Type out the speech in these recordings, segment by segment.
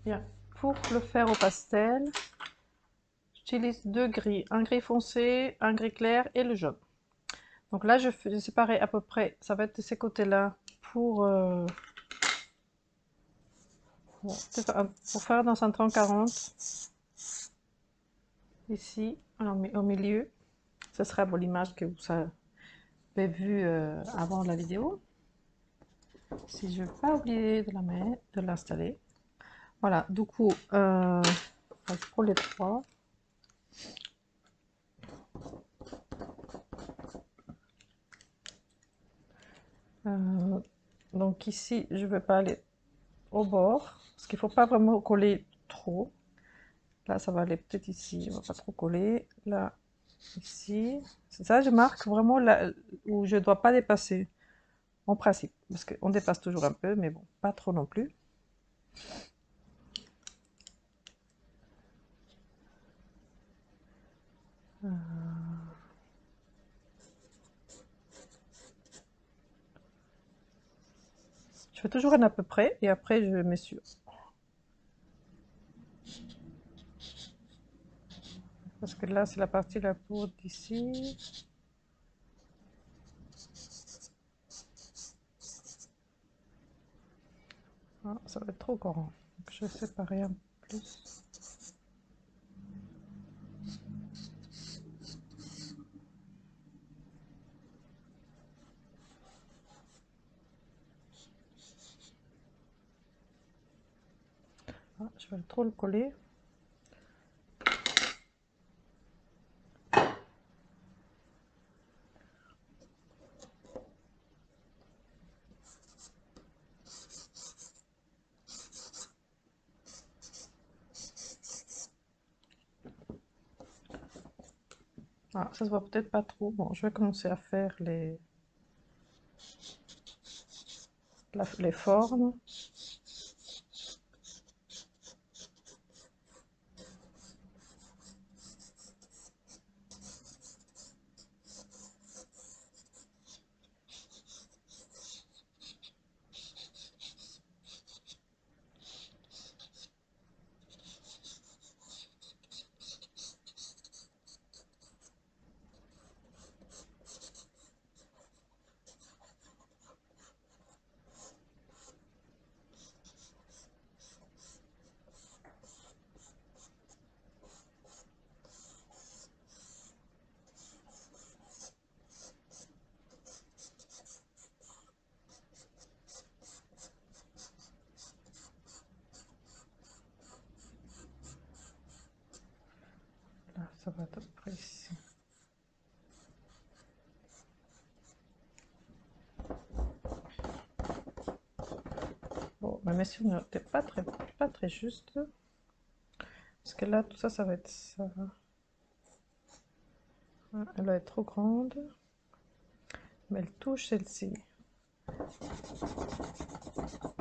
Bien. Pour le faire au pastel, j'utilise deux gris, un gris foncé, un gris clair et le jaune. Donc là, je fais séparer à peu près, ça va être de ces côtés-là pour faire dans un 30-40, ici, au milieu. Ce sera bon, l'image que vous avez vue avant la vidéo. Si je ne veux pas oublier de la mettre, de l'installer. Voilà, du coup, pour les trois. Euh, donc ici, je ne vais pas aller au bord, parce qu'il ne faut pas vraiment coller trop. Là, ça va aller peut-être ici, je ne vais pas trop coller. Là, ici. C'est ça, je marque vraiment là où je ne dois pas dépasser, en principe. Parce qu'on dépasse toujours un peu, mais bon, pas trop non plus. Euh, Je fais toujours un à peu près, et après, je mets sûr. Parce que là, c'est la partie la peau d'ici. Ah, ça va être trop grand. Donc, je vais séparer un peu plus. Ah, je vais trop le coller. Ah, ça se voit peut-être pas trop. Bon, je vais commencer à faire les formes. Là, ça va être à peu près ici. Bon, ma mesure n'était pas très juste. Parce que là, tout ça, ça va être ça. Ah, elle va être trop grande. Mais elle touche celle-ci.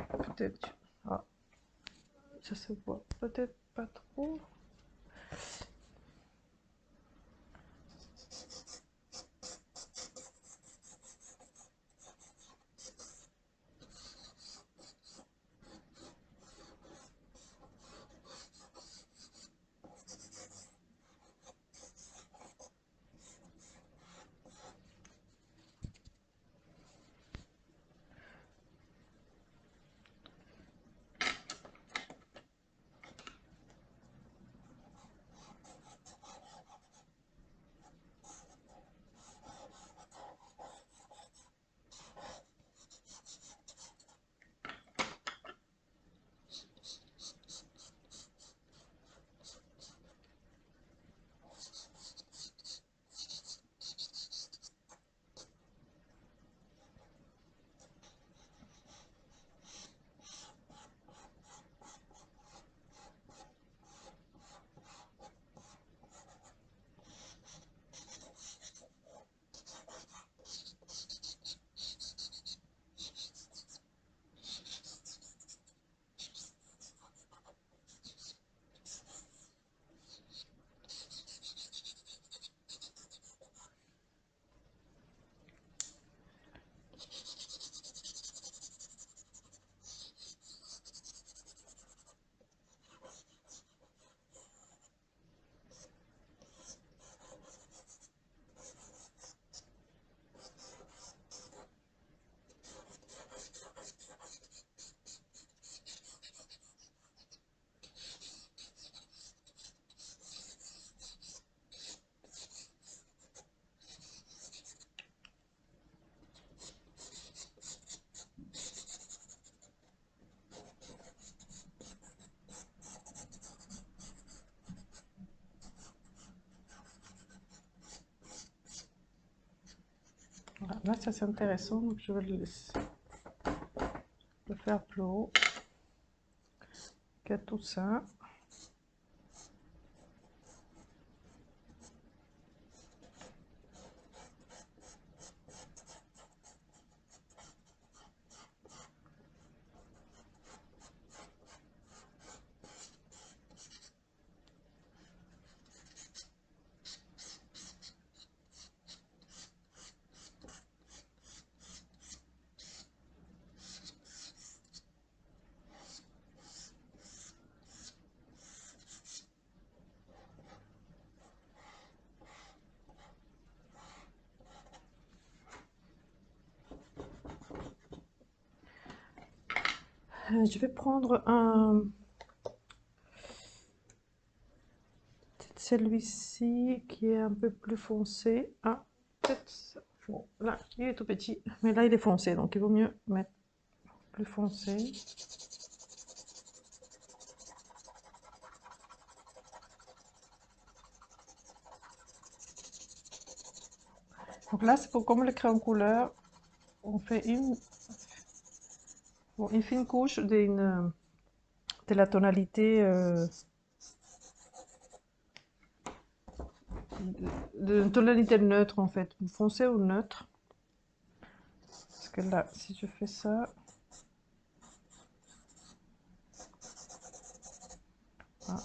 Peut-être. Ah, ça se voit peut-être pas trop. Voilà, là ça c'est intéressant, donc je vais le laisser le faire plus haut que tout ça. Je vais prendre celui-ci qui est un peu plus foncé. Ah, peut-être ça. Bon, là, il est tout petit, mais là, il est foncé, donc il vaut mieux mettre plus foncé. Donc là, c'est pour comme le crayon couleur, on fait une fine couche de la tonalité de tonalité neutre en fait, foncé ou neutre. Parce que là, si je fais ça, ah.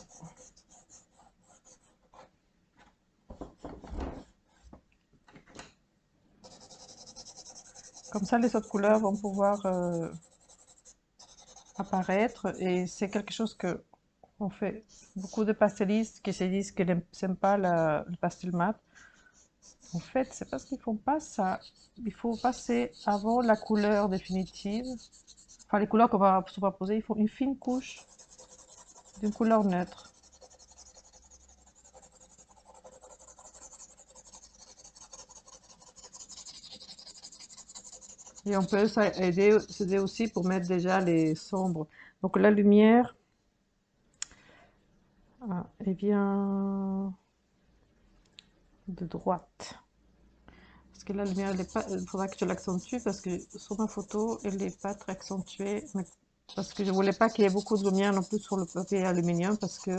Comme ça, les autres couleurs vont pouvoir apparaître et c'est quelque chose que on fait beaucoup de pastellistes qui se disent qu'ils n'aiment pas le pastel mat. En fait, c'est parce qu'ils font pas ça. Il faut passer avant la couleur définitive. Enfin, les couleurs qu'on va superposer, il faut une fine couche d'une couleur neutre. Et on peut s'aider aussi pour mettre déjà les sombres. Donc la lumière, ah, elle vient de droite. Parce que la lumière, il faudra que je l'accentue parce que sur ma photo, elle n'est pas très accentuée. Parce que je voulais pas qu'il y ait beaucoup de lumière non plus sur le papier aluminium parce que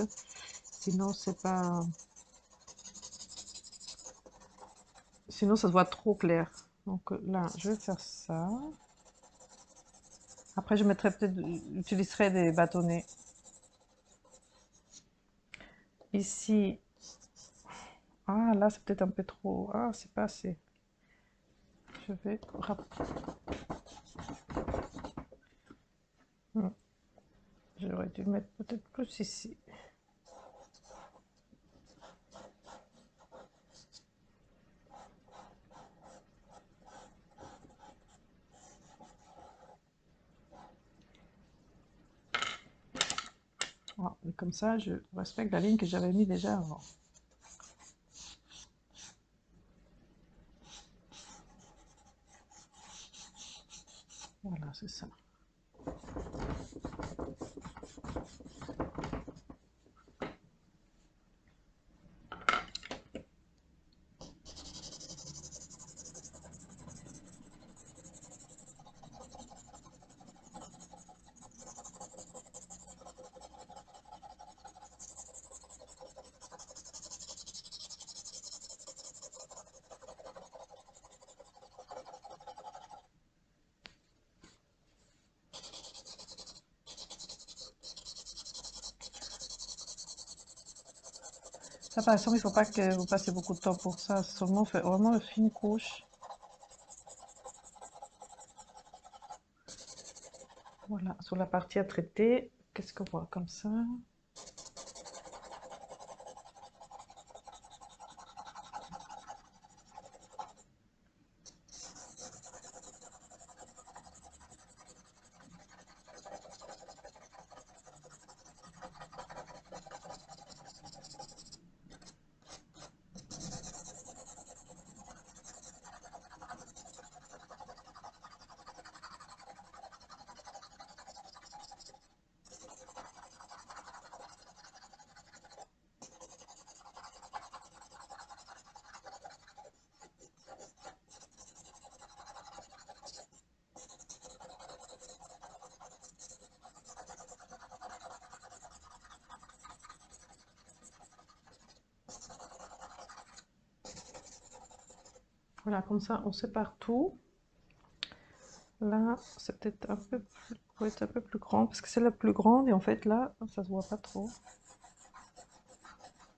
sinon c'est pas, sinon ça se voit trop clair. Donc là, je vais faire ça. Après, je mettrai peut-être, j'utiliserai des bâtonnets. Ici, ah là c'est peut-être un peu trop, ah c'est pas assez. Je vais j'aurais dû mettre peut-être plus ici. Ah, et comme ça, je respecte la ligne que j'avais mis déjà avant. Voilà, c'est ça. Ça, par exemple, il ne faut pas que vous passiez beaucoup de temps pour ça. Seulement, fait vraiment une fine couche. Voilà, sur la partie à traiter, qu'est-ce qu'on voit comme ça? Voilà, comme ça, on sépare tout. Là, c'est peut-être un peu plus, faut être un peu plus grand parce que c'est la plus grande et en fait là, ça se voit pas trop.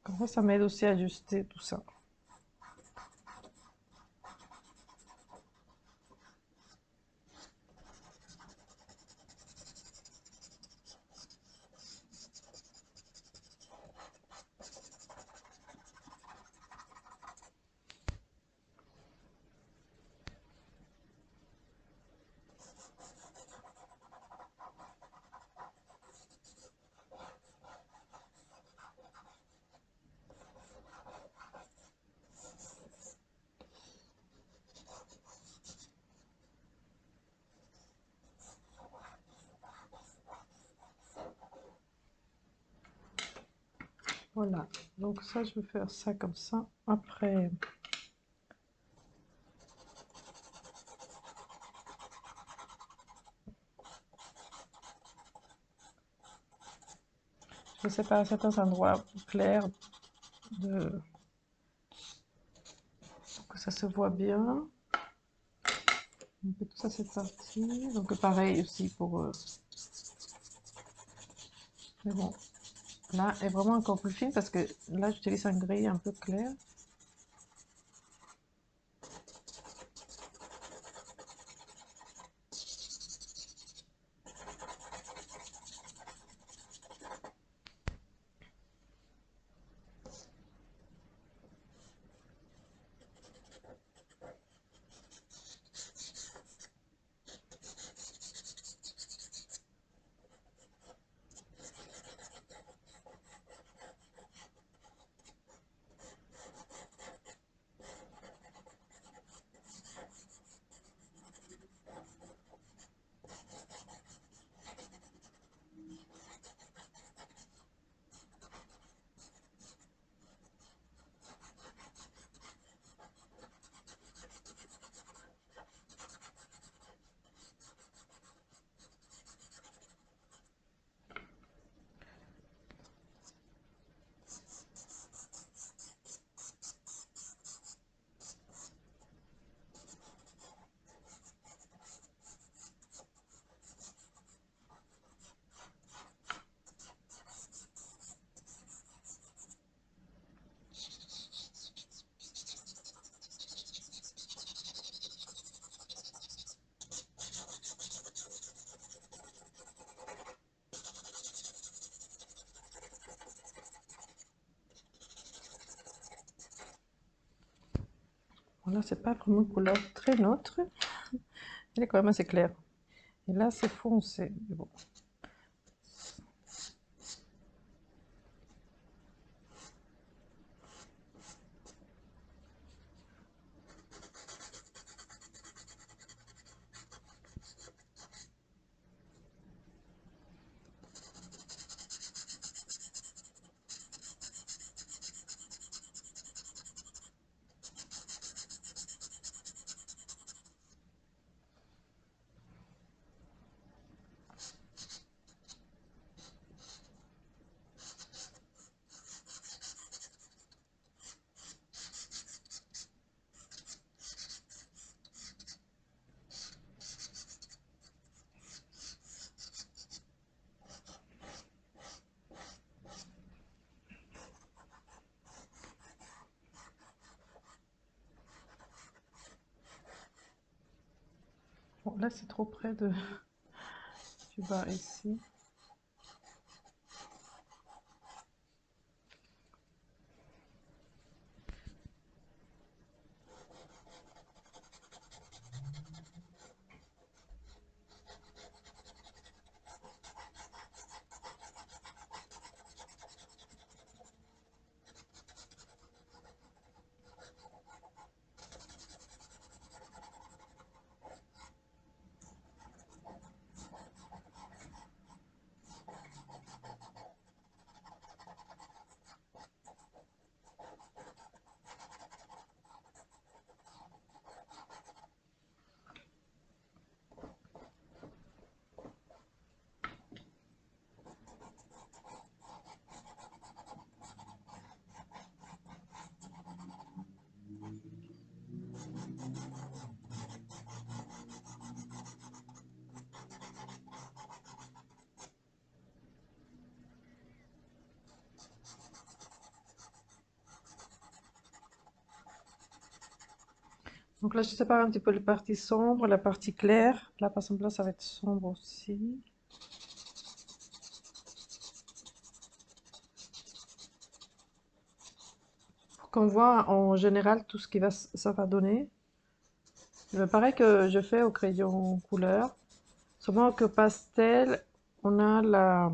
Comme ça m'aide aussi à ajuster tout ça. Voilà, donc ça, je vais faire ça comme ça. Après, je sépare certains endroits clairs de... pour que ça se voit bien. Un peu tout ça, c'est parti. Donc pareil aussi pour... Mais bon, là est vraiment encore plus fine parce que là, j'utilise un gris un peu clair. Bon, là, c'est pas vraiment une couleur très neutre. Elle est quand même assez claire. Et là, c'est foncé. Mais bon. Bon, là, c'est trop près de... du bas ici. Donc là, je sépare un petit peu les parties sombres, la partie claire. Là, par exemple, là, ça va être sombre aussi. Pour qu'on voit en général tout ce qui va, ça va donner. Pareil que je fais au crayon couleur. Seulement que pastel, on a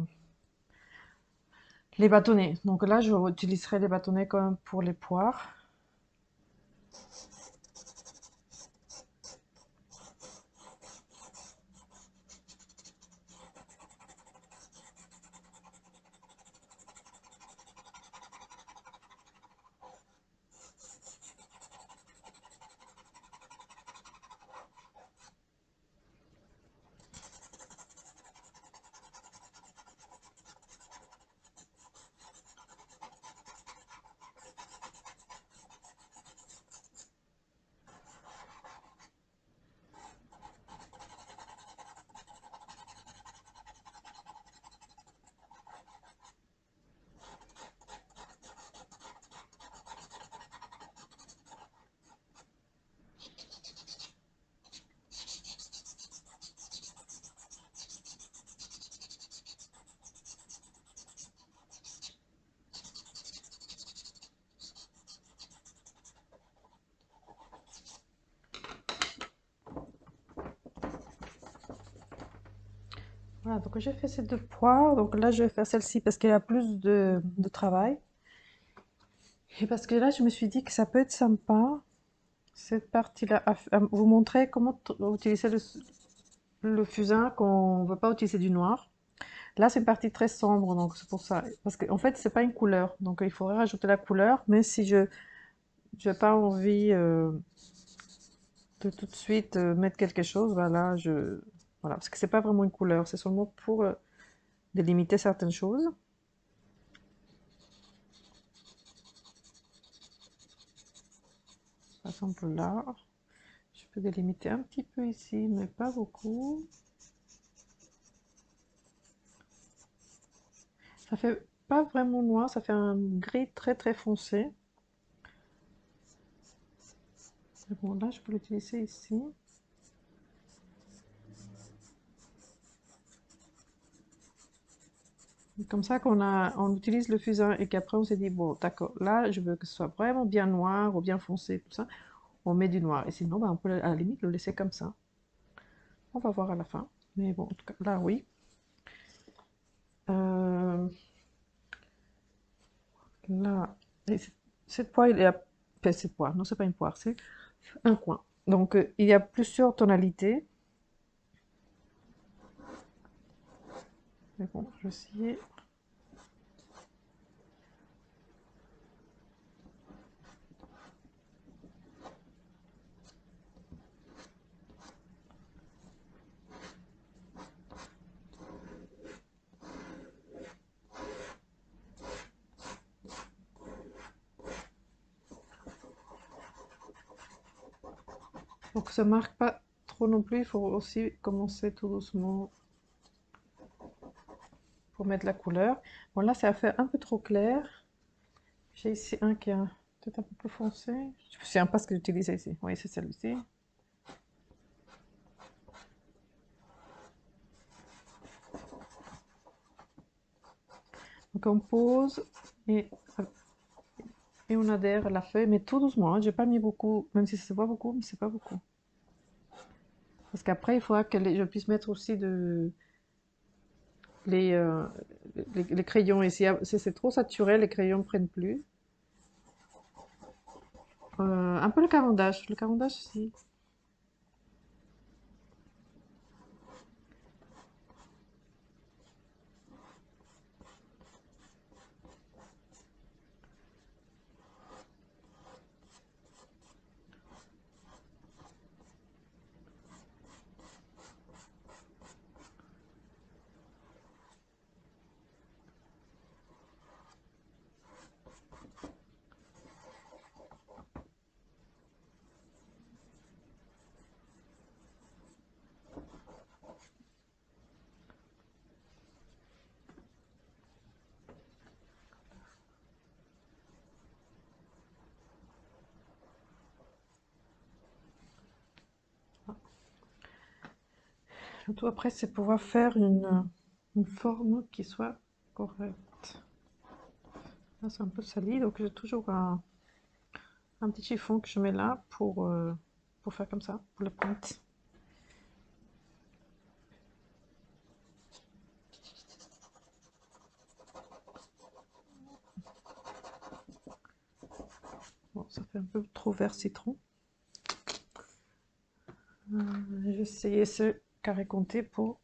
les bâtonnets. Donc là, je utiliserai les bâtonnets comme pour les poires. Voilà, donc j'ai fait ces deux poires. Donc là, je vais faire celle-ci parce qu'il y a plus de travail. Et parce que là, je me suis dit que ça peut être sympa, cette partie-là, à vous montrer comment utiliser le fusain quand on ne veut pas utiliser du noir. Là, c'est une partie très sombre, donc c'est pour ça. Parce qu'en fait, c'est pas une couleur, donc il faudrait rajouter la couleur. Mais si je n'ai pas envie de tout de suite mettre quelque chose, voilà, voilà, parce que c'est pas vraiment une couleur, c'est seulement pour délimiter certaines choses. Par exemple là, je peux délimiter un petit peu ici, mais pas beaucoup. Ça fait pas vraiment noir, ça fait un gris très très foncé. Mais bon, là, je peux l'utiliser ici. Comme ça, on utilise le fusain et qu'après on s'est dit, bon, d'accord, là, je veux que ce soit vraiment bien noir ou bien foncé, tout ça, on met du noir. Et sinon, ben, on peut à la limite le laisser comme ça. On va voir à la fin. Mais bon, en tout cas, là, oui. Euh, là, cette poire, il y a... Enfin, cette poire, non, c'est pas une poire, c'est un coin. Donc, il y a plusieurs tonalités. Mais bon, je vais essayer. Pour que ça marque pas trop non plus, il faut aussi commencer tout doucement pour mettre la couleur. Bon, là, ça a fait un peu trop clair. J'ai ici un qui est peut-être un peu plus foncé. Je me souviens pas ce que j'utilisais ici. Oui, c'est celui-ci. Donc on pose et, et on adhère la feuille, mais tout doucement. Hein. J'ai pas mis beaucoup, même si ça se voit beaucoup, mais c'est pas beaucoup. Parce qu'après, il faudra que je puisse mettre aussi les, euh, les crayons. Et si c'est trop saturé, les crayons ne prennent plus. Un peu le caran-d'âge. Le caran-d'âge, si. Tout après, c'est pouvoir faire une forme qui soit correcte. Là, c'est un peu sali, donc j'ai toujours un petit chiffon que je mets là pour faire comme ça, pour la pointe. Bon, ça fait un peu trop vert citron. J'ai essayé ce carré compté pour...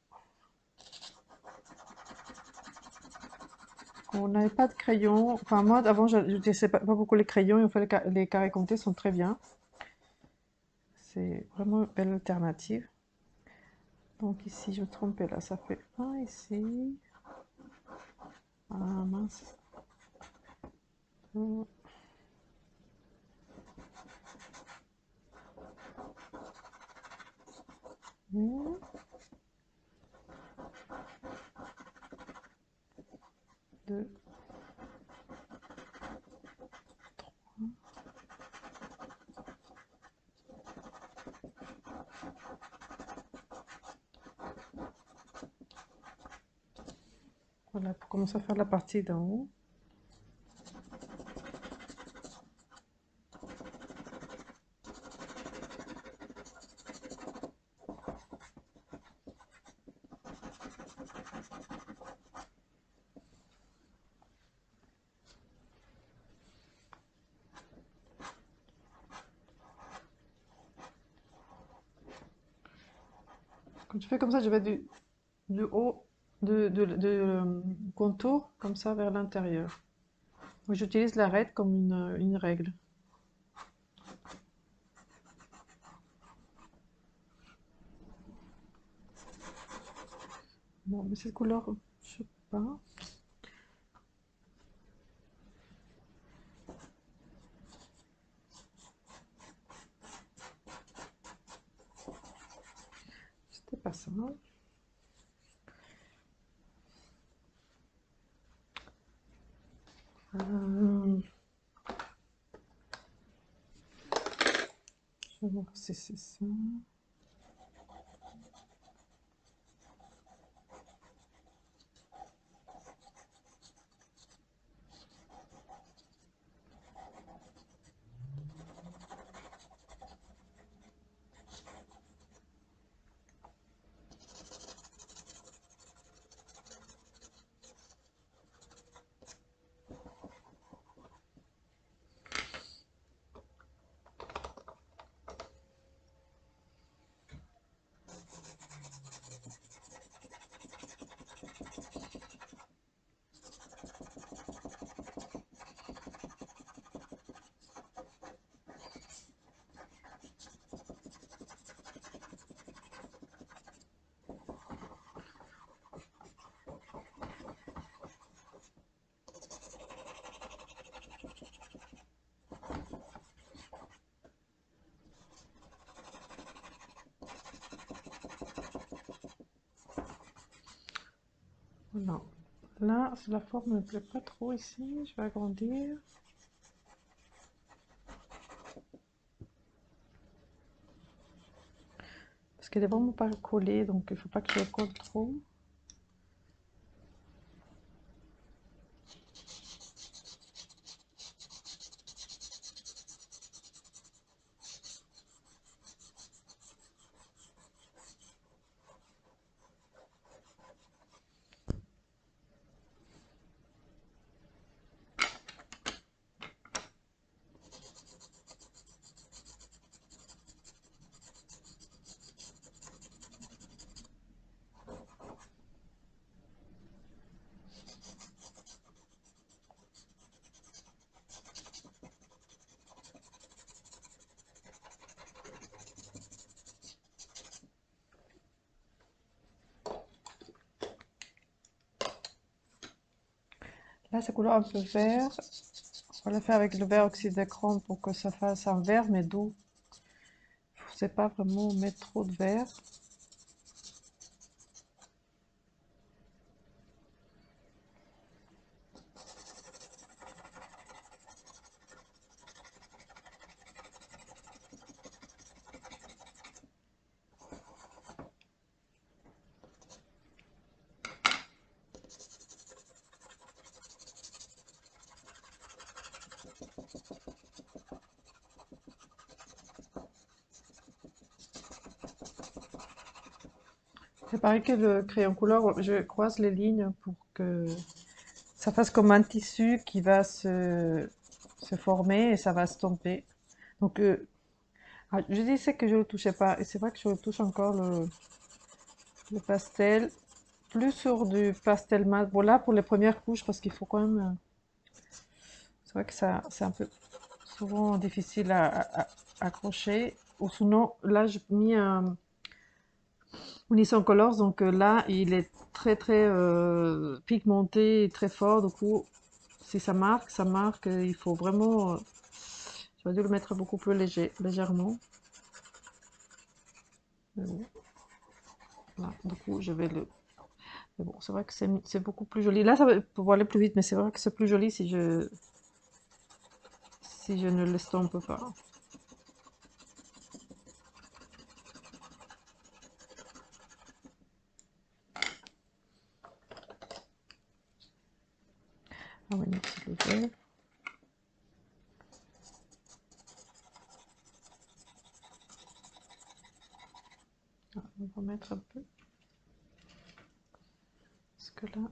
On n'avait pas de crayon. Enfin, moi, avant, je n'utilisais pas beaucoup les crayons. Et en fait, les carrés comptés sont très bien. C'est vraiment une belle alternative. Donc ici, je me trompais là. Ça fait un ici. Ah mince. Un, 2, 3. Voilà, pour commencer à faire la partie d'en haut. Quand tu fais comme ça, je vais du haut, contour, comme ça, vers l'intérieur. J'utilise l'arête comme une règle. Bon, mais cette couleur, je sais pas. C'était pas ça. Euh, je vais voir si c'est ça. Voilà. Là, la forme ne me plaît pas trop ici. Je vais agrandir. Parce qu'elle est vraiment pas collée, donc il faut pas que je la colle trop. Là, c'est couleur un peu vert. On va la faire avec le vert oxydachrome pour que ça fasse un vert, mais doux. Il ne faut pas vraiment mettre trop de vert. C'est pareil que le crayon couleur, je croise les lignes pour que ça fasse comme un tissu qui va se former et ça va se tomber. Donc, je disais que je le touchais pas, et c'est vrai que je touche encore le pastel, plus sur du pastel mat. Bon, là, pour les premières couches, parce qu'il faut quand même. C'est vrai que ça, c'est un peu souvent difficile à accrocher. Ou sinon, là, j'ai mis un Unisson Colors, donc là, il est très très pigmenté et très fort. Du coup, si ça marque, ça marque. Il faut vraiment. J'aurais dû le mettre beaucoup plus légèrement. Mais bon, voilà. Du coup, je vais le. Mais bon, c'est vrai que c'est beaucoup plus joli. Là, ça va pouvoir aller plus vite, mais c'est vrai que c'est plus joli si je ne l'estompe pas. Ah oui, merci le verre. Ah, on va mettre un peu. Parce que là.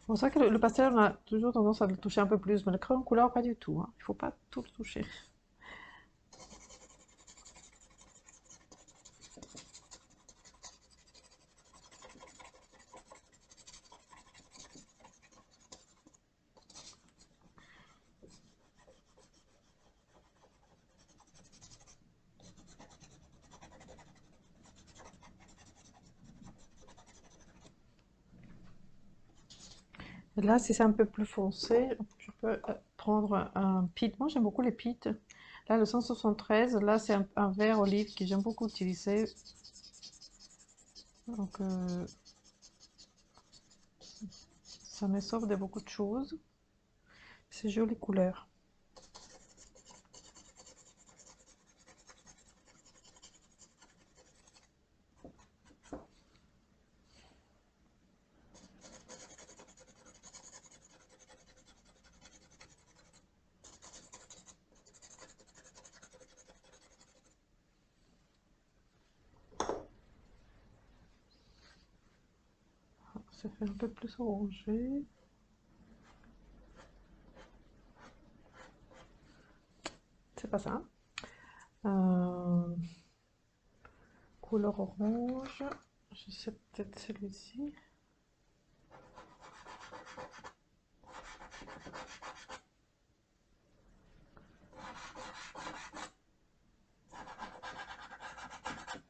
Bon, c'est vrai que le pastel, on a toujours tendance à le toucher un peu plus, mais le crayon couleur, pas du tout, hein. Il faut pas tout le toucher. Et là, si c'est un peu plus foncé, je peux prendre un pit. Moi, j'aime beaucoup les pits. Là, le 173, là, c'est un vert olive que j'aime beaucoup utiliser. Donc, ça me sauve de beaucoup de choses. C'est jolie couleur. Ça fait un peu plus orangé. C'est pas ça. Euh, Couleur orange. Je sais peut-être celui-ci.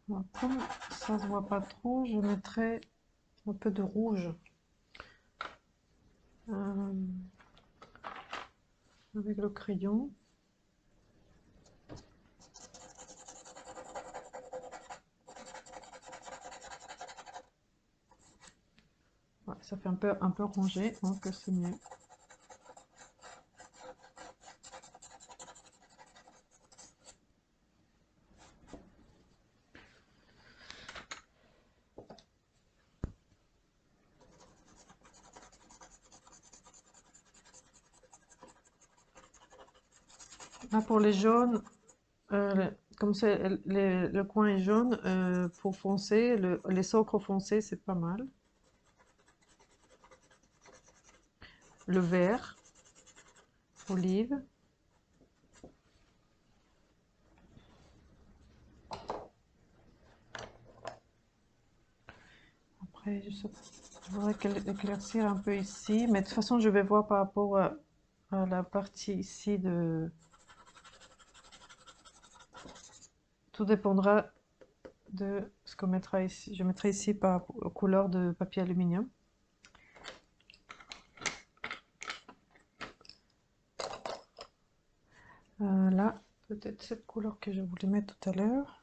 Alors, comme ça se voit pas trop, je mettrai un peu de rouge euh, avec le crayon. Ouais, ça fait un peu rangé, donc c'est mieux. Là, pour les jaunes, comme le coin est jaune, pour foncer, les ocres foncés, c'est pas mal. Le vert, olive. Après, je voudrais éclaircir un peu ici, mais de toute façon, je vais voir par rapport à la partie ici de. Tout dépendra de ce qu'on mettra ici. Je mettrai ici par couleur de papier aluminium. Là, peut-être cette couleur que je voulais mettre tout à l'heure.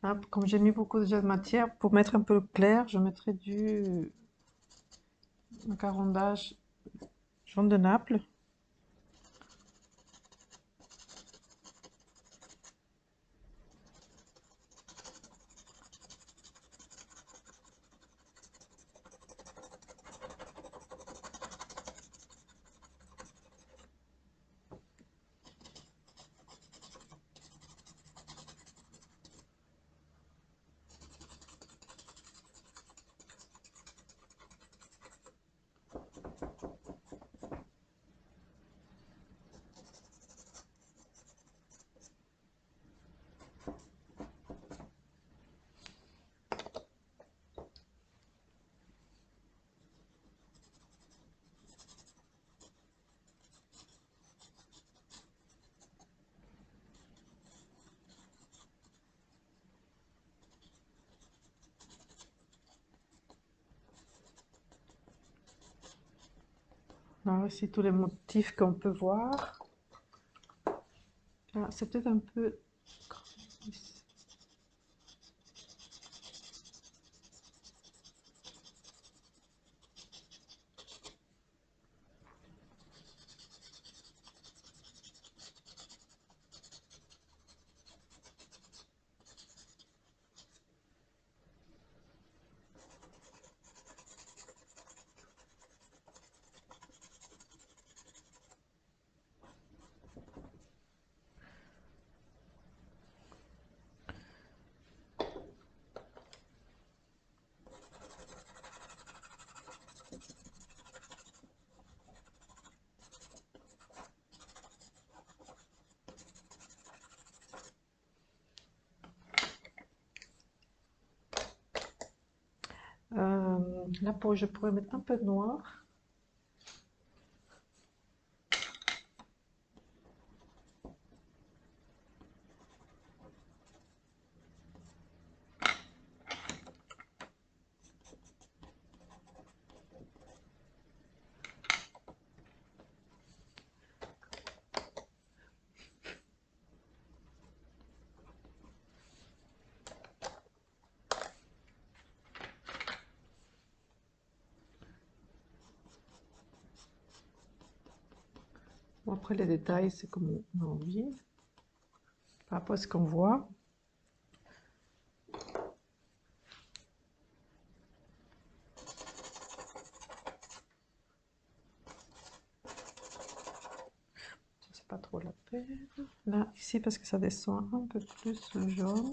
Là, comme j'ai mis beaucoup déjà de matière, pour mettre un peu clair, je mettrai du macarondage jaune de Naples. Là aussi tous les motifs qu'on peut voir. Là, c'est peut-être un peu... Là, je pourrais mettre un peu de noir. Bon, après, les détails, c'est comme on a envie. Par rapport à ce qu'on voit. C'est pas trop la peine. Là, ici, parce que ça descend un peu plus le jaune.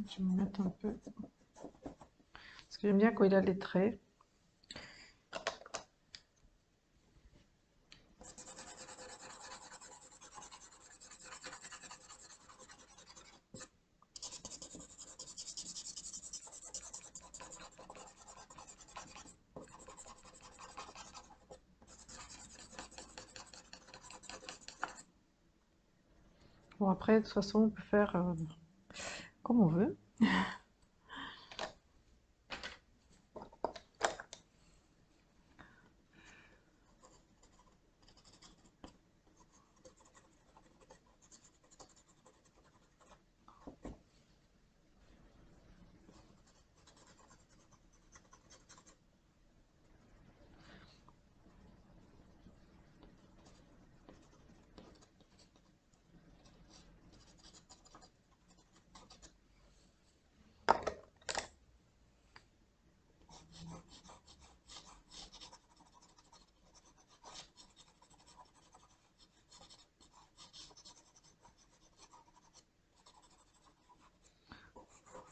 Je vais me mettre un peu. Parce que j'aime bien quand il a les traits. Bon, après, de toute façon, on peut faire comme on veut.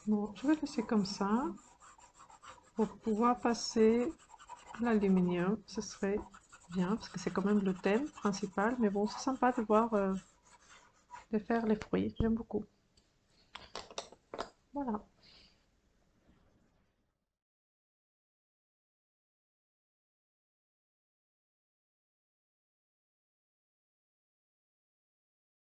Bon, je vais laisser comme ça pour pouvoir passer l'aluminium. Ce serait bien parce que c'est quand même le thème principal. Mais bon, c'est sympa de voir, de faire les fruits. J'aime beaucoup. Voilà.